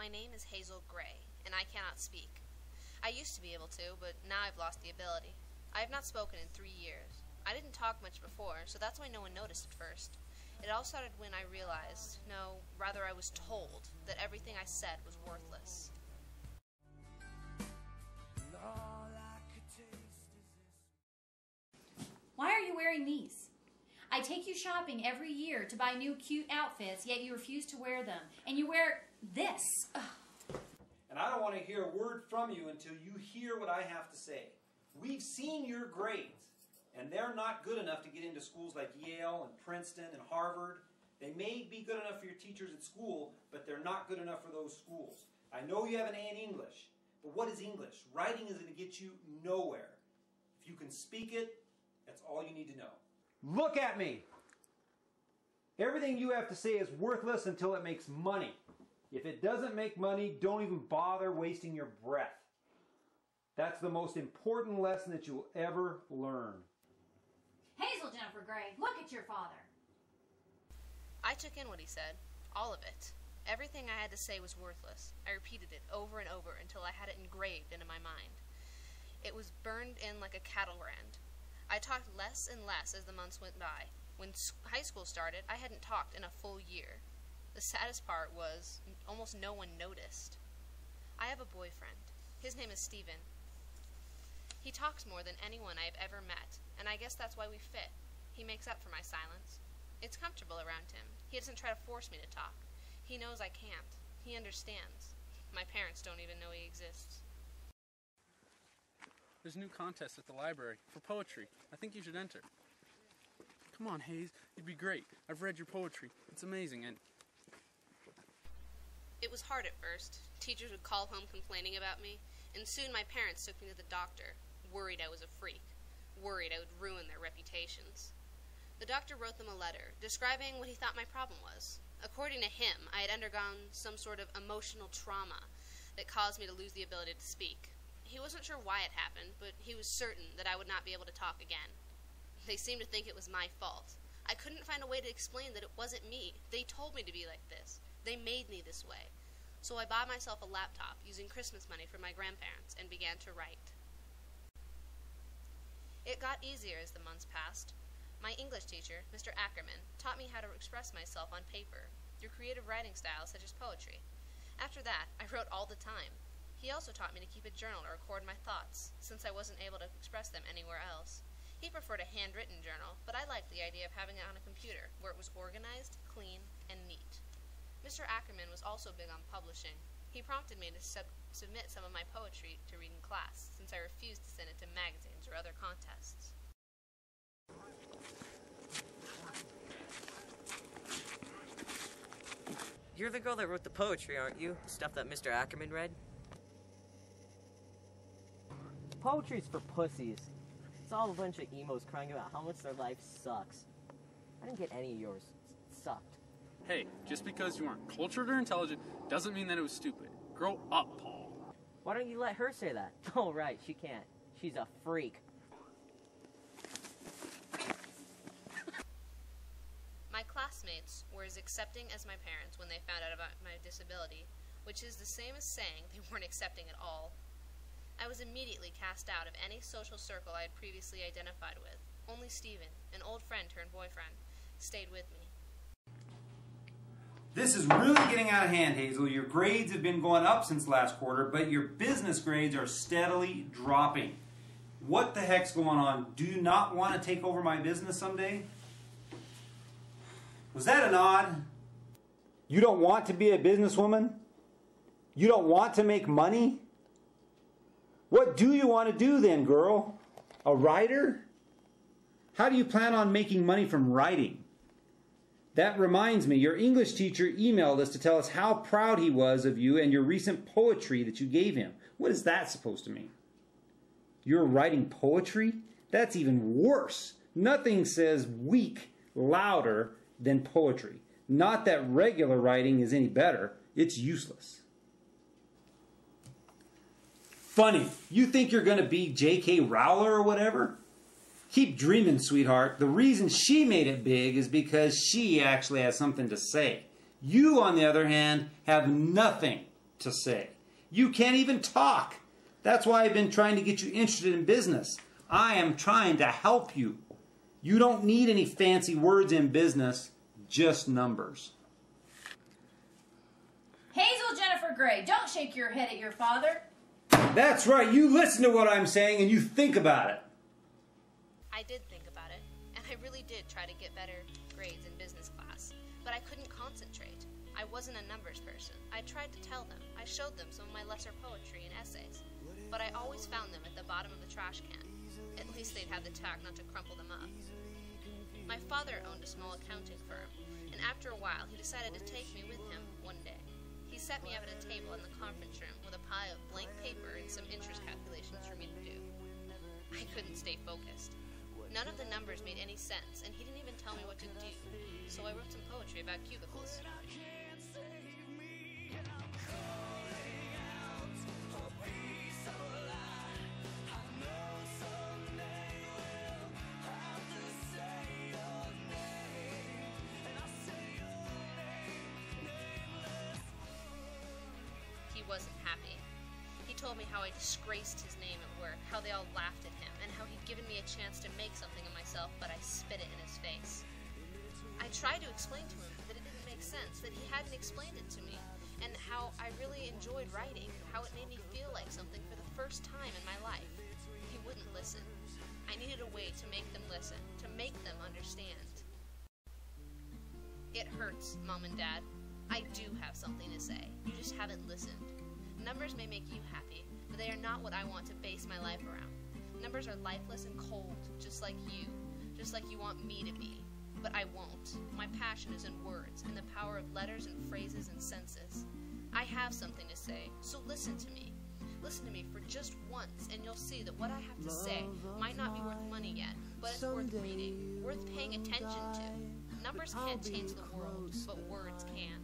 My name is Hazel Gray, and I cannot speak. I used to be able to, but now I've lost the ability. I have not spoken in 3 years. I didn't talk much before, so that's why no one noticed at first. It all started when I realized, no, rather I was told, that everything I said was worthless. Why are you wearing these? I take you shopping every year to buy new cute outfits, yet you refuse to wear them. And you wear this. Ugh. And I don't want to hear a word from you until you hear what I have to say. We've seen your grades, and they're not good enough to get into schools like Yale and Princeton and Harvard. They may be good enough for your teachers at school, but they're not good enough for those schools. I know you have an A in English, but what is English? Writing is going to get you nowhere. If you can speak it, that's all you need to know. Look at me! Everything you have to say is worthless until it makes money. If it doesn't make money, don't even bother wasting your breath. That's the most important lesson that you will ever learn. Hazel Jennifer Gray, look at your father. I took in what he said, all of it. Everything I had to say was worthless. I repeated it over and over until I had it engraved into my mind. It was burned in like a cattle brand. I talked less and less as the months went by. When high school started, I hadn't talked in a full year. The saddest part was almost no one noticed. I have a boyfriend. His name is Steven. He talks more than anyone I have ever met, and I guess that's why we fit. He makes up for my silence. It's comfortable around him. He doesn't try to force me to talk. He knows I can't. He understands. My parents don't even know he exists. There's a new contest at the library for poetry. I think you should enter. Come on, Hayes. You'd be great. I've read your poetry. It's amazing, and it was hard at first. Teachers would call home complaining about me, and soon my parents took me to the doctor, worried I was a freak, worried I would ruin their reputations. The doctor wrote them a letter, describing what he thought my problem was. According to him, I had undergone some sort of emotional trauma that caused me to lose the ability to speak. He wasn't sure why it happened, but he was certain that I would not be able to talk again. They seemed to think it was my fault. I couldn't find a way to explain that it wasn't me. They told me to be like this. They made me this way. So I bought myself a laptop using Christmas money from my grandparents and began to write. It got easier as the months passed. My English teacher, Mr. Ackerman, taught me how to express myself on paper through creative writing styles such as poetry. After that, I wrote all the time. He also taught me to keep a journal to record my thoughts, since I wasn't able to express them anywhere else. He preferred a handwritten journal, but I liked the idea of having it on a computer, where it was organized, clean, and neat. Mr. Ackerman was also big on publishing. He prompted me to submit some of my poetry to read in class, since I refused to send it to magazines or other contests. You're the girl that wrote the poetry, aren't you? Stuff that Mr. Ackerman read? Poetry's for pussies. It's all a bunch of emos crying about how much their life sucks. I didn't get any of yours. It sucked. hey, just because you aren't cultured or intelligent doesn't mean that it was stupid. Grow up, Paul. Why don't you let her say that? Oh, right, she can't. She's a freak. My classmates were as accepting as my parents when they found out about my disability, which is the same as saying they weren't accepting at all. I was immediately cast out of any social circle I had previously identified with. Only Steven, an old friend turned boyfriend, stayed with me. This is really getting out of hand, Hazel. Your grades have been going up since last quarter, but your business grades are steadily dropping. What the heck's going on? Do you not want to take over my business someday? Was that a nod? You don't want to be a businesswoman? You don't want to make money? What do you want to do then, girl? A writer? How do you plan on making money from writing? That reminds me, your English teacher emailed us to tell us how proud he was of you and your recent poetry that you gave him. What is that supposed to mean? You're writing poetry? That's even worse. Nothing says weak louder than poetry. Not that regular writing is any better. It's useless. Funny. You think you're going to be J.K. Rowling or whatever? Keep dreaming, sweetheart. The reason she made it big is because she actually has something to say. You, on the other hand, have nothing to say. You can't even talk. That's why I've been trying to get you interested in business. I am trying to help you. You don't need any fancy words in business, just numbers. Hazel Jennifer Gray, don't shake your head at your father. That's right. You listen to what I'm saying and you think about it. I did think about it, and I really did try to get better grades in business class, but I couldn't concentrate. I wasn't a numbers person. I tried to tell them. I showed them some of my lesser poetry and essays, but I always found them at the bottom of the trash can. At least they'd have the tact not to crumple them up. My father owned a small accounting firm, and after a while he decided to take me with him one day. He set me up at a table in the conference room with a pile of blank paper and some interest calculations for me to do. I couldn't stay focused. None of the numbers made any sense, and he didn't even tell me what to do, so I wrote some poetry about cubicles. He wasn't happy. He told me how I disgraced his name at work, how they all laughed at him, and how he'd given me a chance to make something of myself, but I spit it in his face. I tried to explain to him that it didn't make sense, that he hadn't explained it to me, and how I really enjoyed writing, how it made me feel like something for the first time in my life. He wouldn't listen. I needed a way to make them listen, to make them understand. It hurts, Mom and Dad. I do have something to say. You just haven't listened. Numbers may make you happy, but they are not what I want to base my life around. Numbers are lifeless and cold, just like you want me to be. But I won't. My passion is in words, and the power of letters and phrases and senses. I have something to say, so listen to me. Listen to me for just once, and you'll see that what I have to say might not be worth money yet, but it's worth reading, worth paying attention to. Numbers can't change the world, but words can.